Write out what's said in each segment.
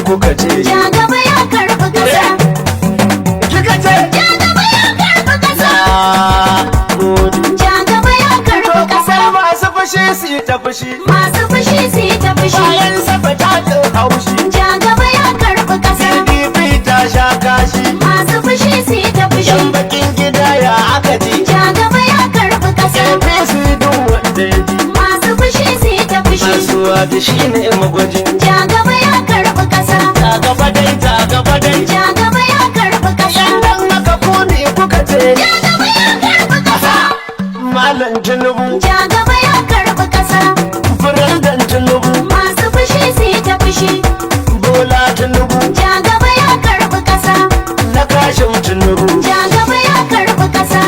kuka ce ja gaba ya karɓi ƙasa. kika ce Ja gaba ya karɓi ƙasa. gode Ja gaba ya karɓi ƙasa. masu fushi su yi ta fushi Masu fushi su yi ta fushi. bayan safa ta jin haushi Ja gaba ya karɓi ƙasa. PDP ta sha kashi Masu fushi su yi ta fushi. yan bakin gida ya aka ji Ja gaba ya karɓi ƙasa. APC duk wanda ya ji Masu fushi su yi ta fushi. kasuwa da shi ne magwajin Ja gaba ya karɓi ƙasa. ta gaba dai ta gaba dai Ja gaba ya karɓi ƙasa. dan haka ku ne kuka ce Ja gaba ya karɓi ƙasa. Malam Tinubu Ja gaba ya karɓi ƙasa. Firandan Tinubu Masu fushi su yi ta fushi. Bola Tinubu Ja gaba ya karɓi ƙasa. na kashin Tinubu Ja gaba ya karɓi ƙasa.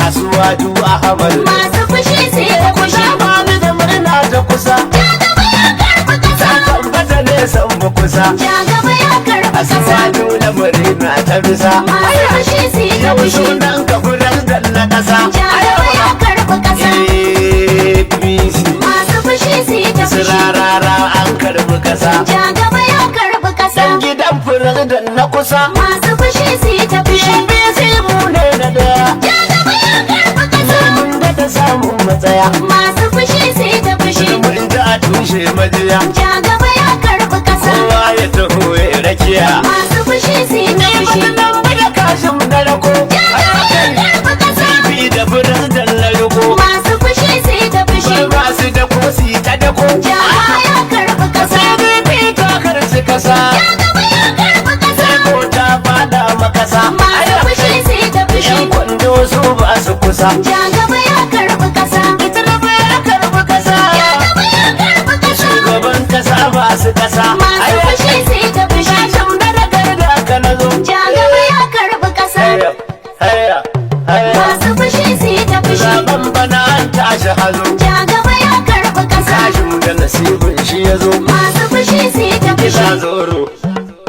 Asuwaju Ahmad Masu fushi su yi ta fushi. Bani da murna ta kusa Ja gaba ya karɓi ƙasa. tabbata ne san mu kusa Ja gaba ya karɓi ƙasa. Asuwaju na murna ta bisa Masu fushi su yi ta yau fushi. sunan ka Firandan na kasa Ja gaba ya karɓi ƙasa. APC Masu fushi su yi ta fushi. Sirarara an karbi kasa Ja gaba ya karɓi ƙasa. Dan gidan Firandan na kusa Masu fushi su yi ta fushi. APC mu ne na daya Ja gaba ya karɓi ƙasa. mun da samun matsaya Masu fushi su yi ta fushi. mun ji a tushe majiya Ja gaba ya karɓi ƙasa. kowa ya taho ya rakiya Masu fushi su yi ta fushi. nan da kashin na rako Ja gaba ya karɓi ƙasa. bi da Firandan na riko Masu fushi su yi ta fushi. ba su da kosi ta dako Ja gaba ya karɓi ƙasa. APC ta karci kasa Ja gaba ya karɓi ƙasa. ko ta fada makasa Masu fushi su yi ta fushi. yan kwando su ba su kusa Ja gaba ya karɓi ƙasa. ita da ya karbi kasa Ja gaba ya karɓi ƙasa. shugaban kasa ba su kasa Masu fushi su yi ta fushi. shan da da ka na zo Ja gaba ya karɓi ƙasa. haya haya haya Masu fushi su yi ta fushi. zaben bana an tashi hazo Ja gaba ya karɓi ƙasa. kashin da nasibin shi ya zo Masu fushi su yi ta gila fushi. zoro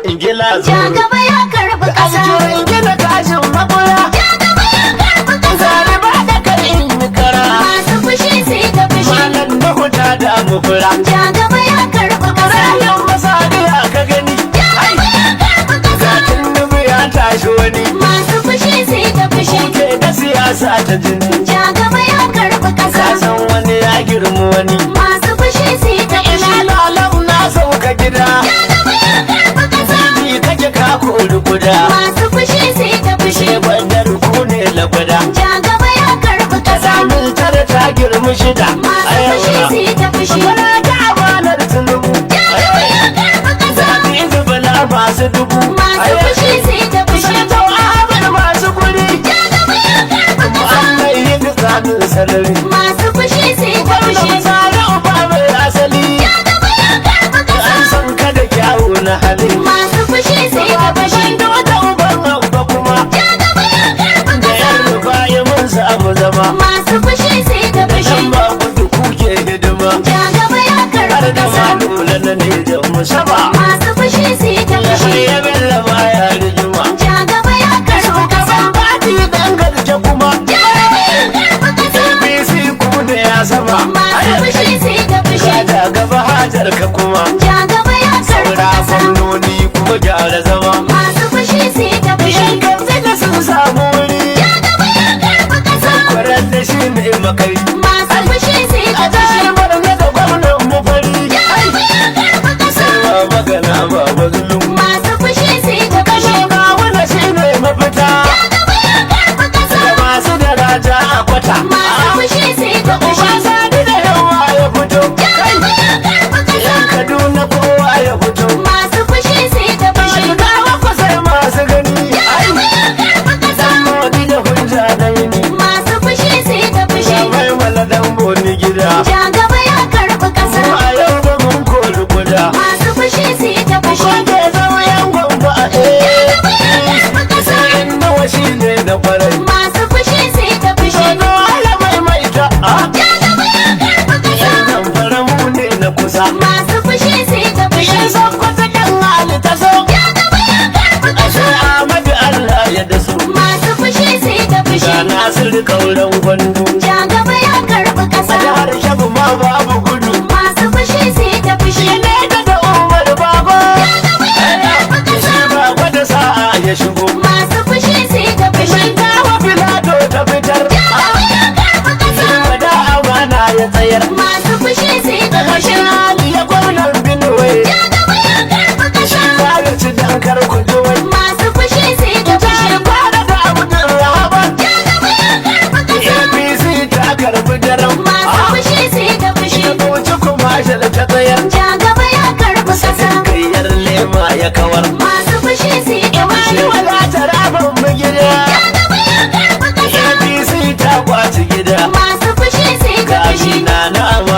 ingila Ja zoro gaba ya karɓi ƙasa. ingila kashin makura Ja gaba ya karɓi ƙasa. zaliba da kan in yi kara Masu fushi su yi ta fushi. malam da huta da mu fura Ja gaba ya karɓi ƙasa. rayan masadiya ka gani Ja gaba ya karɓi ƙasa. zatin nubu ya tashi wani Masu fushi su yi ta fushi. ke da siyasa ta jini Ja gaba ya karɓi ƙasa. ka san wani ya girma wani Masu fushi su yi ta fushi. ina lalau na sauka gida Ja gaba ya karɓi ƙasa. ni kake ka kori guda Masu fushi su yi ta fushi. she bandar ku ne lagwada Ja gaba ya karɓi ƙasa. samun tare ta girma shida Masu fushi su yi ta fushi. bana ta amanar tunubu Ja gaba ya karɓi ƙasa. zaɓi inda bala masu dubu Masu fushi su yi ta fushi. sanatau ahmad masu guri Ja gaba ya karɓi ƙasa. mu'amai yin tsanin sarari Masu fushi su yi ta wannan fushi. misali uba mai asali Ja gaba ya karɓi ƙasa. an san ka da kyawu na hali Masu fushi su yi ta fushi. da wata uban abba kuma Ja gaba ya karɓi da ƙasa. yan rufa ya mun samu zama Masu fushi su yi ta fushi. nan ba gudu kuke hidima Ja gaba ya har karɓi da ƙasa. ma dole na ne da musaba Masu fushi su yi ta sai fushi. ya bella baya rijima Ja gaba ya karɓi ƙasa. bati dan garje kuma Ja gaba ya karɓi ƙasa. APC ku da ya sama Masu fushi su yi ta fushi. ka gaba hajar ka kuma Ja gaba ya karɓi saura ƙasa. gwamnoni kuma gyara zama Masu fushi su yi ta fushi. yan gamsu da sun samu wuri Ja gaba ya karɓi ƙasa. kwarar da shi ne makai Masu fushi su yi ta a fushi. jihar Borno da gwamnan mu fari Ja gaba ya karɓi ƙasa. ba magana ba mazlum Masu fushi su yi ta fushi. ba wanda shi ne mafita Ja gaba ya karɓi ƙasa. da masu daraja a kwata Masu fushi su yi ta fushi. uba sani da yawa ya fito Ja gaba ya karɓi ƙasa. yan Kaduna kowa ya fito Masu fushi su yi ta fushi. Gawa ku sai masu gani ai Ja gaba ya karɓi ƙasa. dan modi da hujja da yini Masu fushi su yi ta fushi. mai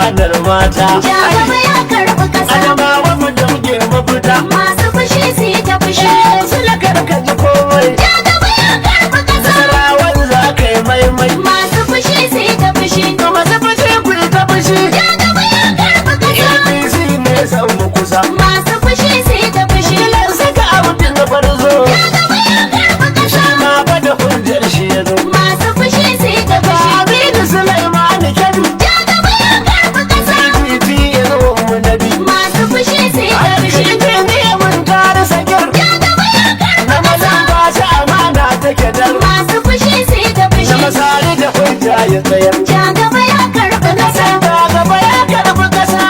amanar mata. Ja gaba ya karɓi ƙasa. Adamawa mu damge mafita. Masu fushi su yi ta fushi. Su da karkaci komai. Ja gaba ya karɓi ƙasa. Sarawan za ka yi maimai. Masu fushi su yi ta fushi. Masu fushi ku yi ta fushi. Ja gaba ya karɓi ƙasa. APC ne san mu kusa. Masu fushi su yi ta fushi. Kilan saka abin da farzo. Ja gaba ya karɓi ƙasa. Ma fa da hujjar shi ya zo. Masu fushi su yi ta fushi. Aminu Sulaiman Kebbi. Ja gaba ya karɓi ƙasa. PDP ya zo mu nabi. Masu fushi su yi ta fushi. Alƙalƙi ne mun kare sakir. Ja gaba ya karɓi Na mazan ba shi amana take dar. Masu fushi su yi ta fushi. Na masari da hujja ya tsayar. Ja gaba ya karɓi ƙasa. Da gaba ya karɓi ƙasa.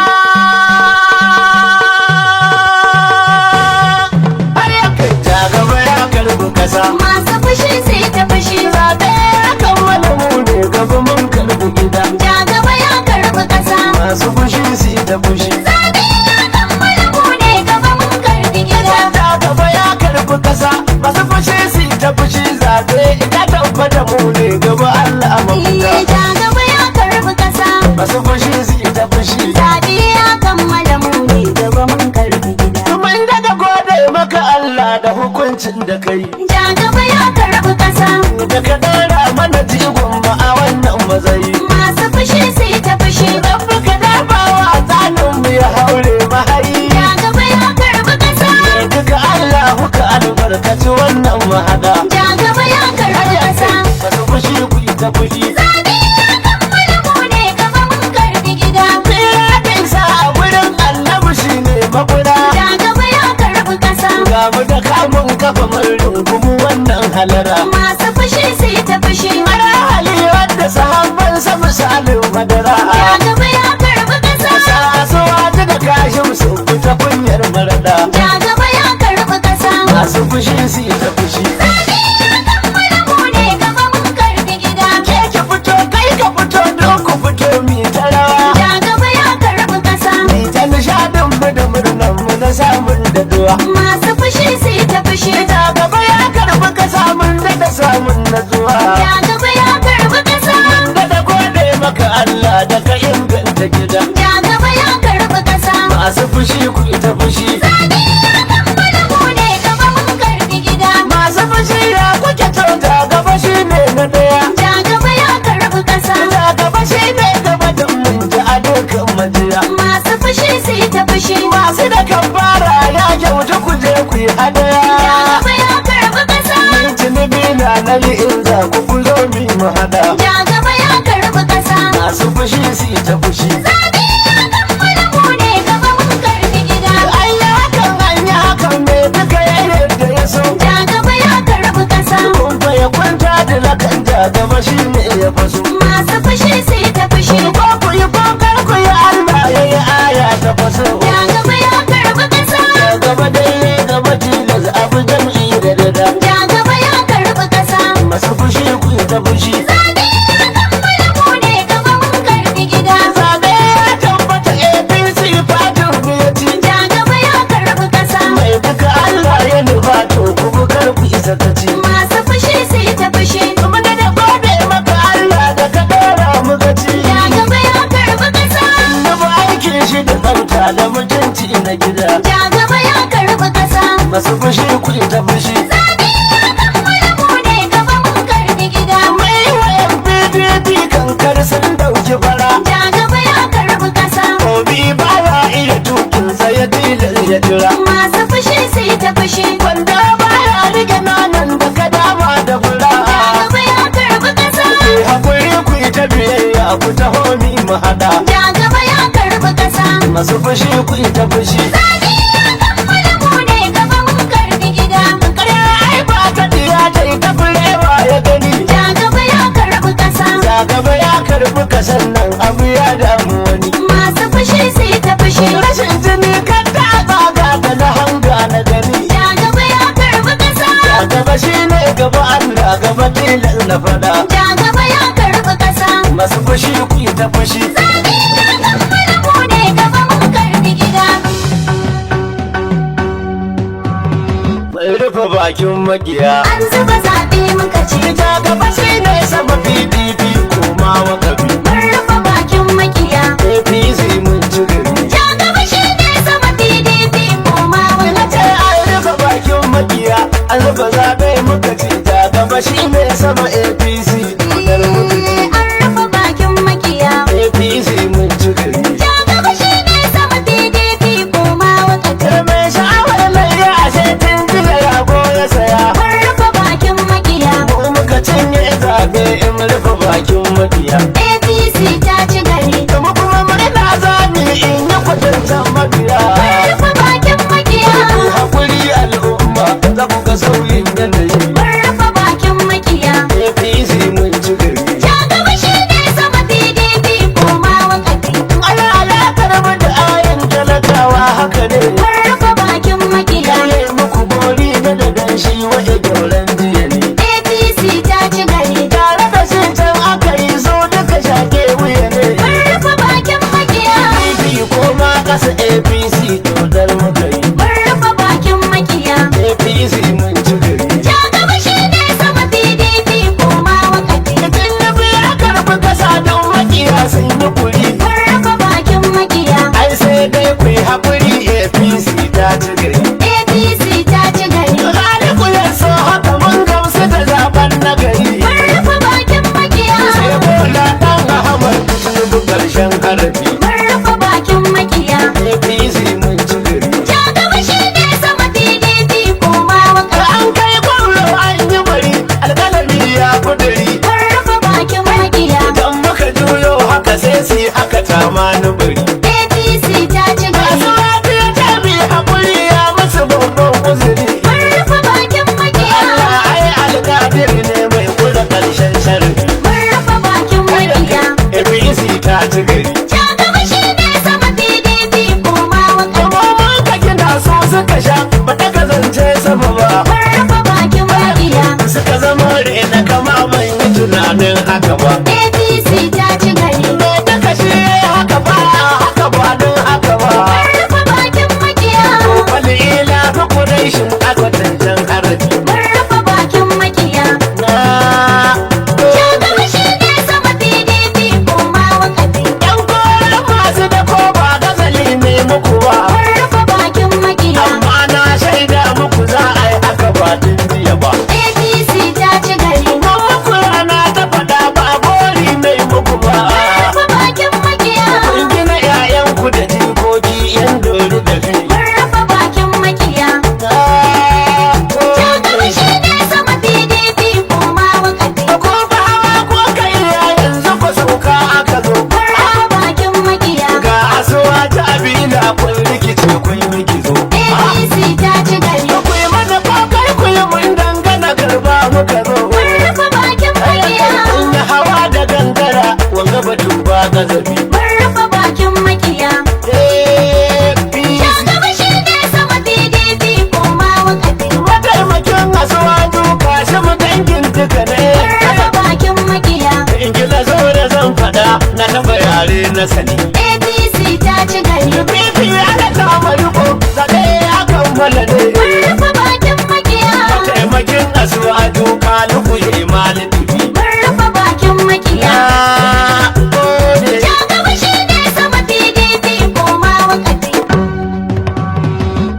Har ya kai ja gaba ya karɓi ƙasa. Masu fushi su yi ta fushi. Zaɓe ya kammala mu ne gaba mun karɓi gida. Ja gaba ya karɓi ƙasa. Masu fushi su yi ta fushi. Zaɓe ya kammala mu ne gaba mun karɓi gida. Da gaba ya karɓi ƙasa. Masu fushi su yi ta fushi. Zaɓe ya tabbata mu ne gaba Allah mafita. Ja gaba ya karɓi ƙasa. Masu fushi su yi ta fushi. Zaɓe ya kammala mu ne gaba mun karɓi gida. Mun daga gode maka Allah da hukuncin da kai. Ja gaba ya karɓi ƙasa. Da ka ɗora mana jigon ma a wannan matsayi. Masu fushi su yi ta fushi. Rabbi ka dafawa tsanin mu ya haure mahayi. Ja gaba ya karɓi ƙasa. Duka Allah ka albarkaci wannan mahada. Ja gaba ya karɓi ƙasa. Masu fushi ku yi ta fushi. Zaɓe ya kammala mu ne gaba mun karɓi gida. Tsira da isa a gurin annabi shi ne mafura. Ja gaba ya karɓi ƙasa. Ga mu da kamun kafa mun rungumu wannan halara. Masu fushi su yi ta fushi. Mara hali wadda sahabban sa misalin madara. Ja gaba ya karɓi ƙasa. Sasuwa ta da kashin su fita kunyar marada. Ja gaba ya karɓi ƙasa. Masu fushi su yi ta fushi. Zaɓe ya kammala mu ne gaba mun karɓi gida. Ke ki fito kai ka fito don ku fito mi ta rawa. Ja gaba ya karɓi ƙasa. Mi ta nishadin mu da murnan mu na samun da duwa. Masu fushi su yi ta fushi. Ita gaba ya karbi ka samun da samun natsuwa. Ja gaba ya karɓi ƙasa. Da gode maka Allah da ka inganta gida. Ja gaba ya karɓi ƙasa. Masu fushi ku ita fushi. Zaɓe ya kammala mu ne gaba mun karɓi gida. Masu fushi ya kuke tota gaba shi ne na daya. Ja gaba ya karɓi ƙasa. Da gaba shi ne gaba da mun ji a dukkan majiya. Masu fushi su yi ta fushi. Masu da kan fara ya kyauta ku je ku yi Ja hadaya. gaba ya karɓi ƙasa. Min tunubi na nali in za ku ku zo mi mu hada. Ja gaba ya karɓi ƙasa. Masu fushi su yi ta fushi. Zaɓe ya kammala mu ne gaba mun karɓi gida. An yi hakan me duka ya yadda ya so. Ja gaba ya karɓi ƙasa. Kun fa ya kwanta da lakan ja gaba shi ne ya faso. Masu fushi su yi ta fushi. Ko ku yi kokar ku yi Allah ya yi aya ta faso. Ja gaba ya karɓi ƙasa. Ya gaba dai gaba tilas abu jam'i da dada. Ja gaba ya karɓi ƙasa. Masu fushi ku yi ta fushi. Zaɓe ya kammala mu ne gaba mun karɓi gida. Zaɓe ya tabbata APC fatin ku ya ci. Ja gaba ya karɓi ƙasa. Mai duka Allah ya nufa to ku bukar ku isa ta ci. Masu fushi su yi ta fushi. Kuma da gode maka Allah da ka ɗora mu gaci. Ja gaba ya karɓi ƙasa. Na ba aikin shi da tsafta da mutunci na gida. Ja gaba ya karɓi ƙasa. Masu fushi ku ita fushi. Zaɓe ya kammala mu ne gaba mun karɓi gida. Mai wayan PDP kankar sun dauki fara. Ja gaba ya karɓi ƙasa. Obi ba ya iya tukin sa ya tilas ya jira. Masu fushi su yi ta fushi. Wanda ba ya rike nanan da ka dama da fura. Ja gaba ya karɓi ƙasa. Ku hakuri ku ita biyayya ku taho mi mu hada. Ja gaba ya karɓi ƙasa. Masu fushi ku ita fushi. Zaɓe ya kammala mu ne gaba mun karɓi gida. Ƙarya ai ba ta diya ta ita furewa ya gani. Ja gaba ya karɓi ƙasa. Ja gaba ya karbi kasan nan abu ya damu wani. Masu fushi su yi ta fushi. Rashin jini kan ta tsaga da na hanga na gani. Ja gaba ya karɓi ƙasa. Ja gaba shi ne gaba Allah gaba tilas na fada. Ja gaba ya karɓi ƙasa. Masu fushi ku yi ta fushi. Zaɓe ya kammala mu ne gaba mun karɓi gida. Mai rufe bakin makiya. An zuba zaɓe muka ce. Ja gaba shi ne sama PDP koma wa kabi. Mun rufe bakin makiya. APC wani bari. APC ta ci Masu gari. lafiya ta bi haƙuri ya musu babban uzuri. Mun rufe bakin makiya. Allah ai alƙadir ne mai kula ƙarshen sharri. Mun rufe bakin makiya. APC ta ci gari. Jagaba shi ne sama PDP koma wa ƙarfi. Kuma mun ka gina so suka sha ba ta kasance sama ba. Mun rufe bakin makiya. Suka zama rena kama ban yi tunanin haka ba. APC ta ci gari. Me ta kashe haka ba haka ba don haka ba. Mun rufe bakin makiya. Wani ila fi kudaishin akwatancen haraji. Mun rufe bakin makiya. Na Jagaba shi ne sama PDP koma wa ƙarfi. yan koren masu da ko ba gazali ne muku ba. Mun rufe bakin makiya. Amma na shaida muku za a yi haka ba tun jiya ba. APC ta ci gari. Mun muku rana ta faɗa ba gori mai muku ba. Mun rufe bakin makiya. Kun gina 'ya'yanku da jikoki 'yan dori da kai. Mun rufe bakin makiya. Jagaba shi ne sama PDP koma wa ƙarfi. Ko ba hawa ko kai yanzu ku sauka aka zo. Mun rufe bakin makiya. Ga asuwa ta abila kun rikice kun rikizo. APC ta ci gari. Ku yi mana kokar ku yi mun dangana garba muka zo. Mun rufe bakin makiya. Kun yi hawa da gangara wanga batun ba gazabi. Mun rufe bakin makiya. APC Jagaba shi ne sama PDP koma wa ƙarfi. mataimakin asuwa duka shi mu dangin duka ne. Mun rufe bakin makiya. In gina zo da zan faɗa na taɓa yare na sani. APC ta ci gari. Bibi ana kama riko zaɓe ya kammala ne. Mun rufe bakin makiya. Taimakin asuwa duka luku imani dubi. Mun rufe bakin makiya. Na gode. Jagaba shi ne sama PDP koma wa ƙarfi.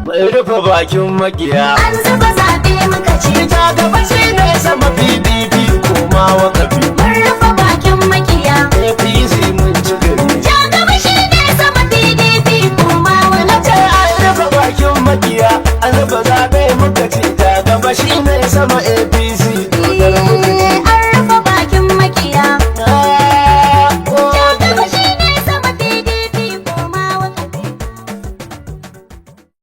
Mai rufe bakin magiya. An zuba zaɓe muka ce. Ita gaba shi ne sama PDP koma wa kabi. Mun rufe bakin makiya. APC mun ci gari. Jagaba shi ne sama PDP koma wa Ce an rufe bakin magiya an rufe zaɓe muka ce ta gaba shi ne sama APC.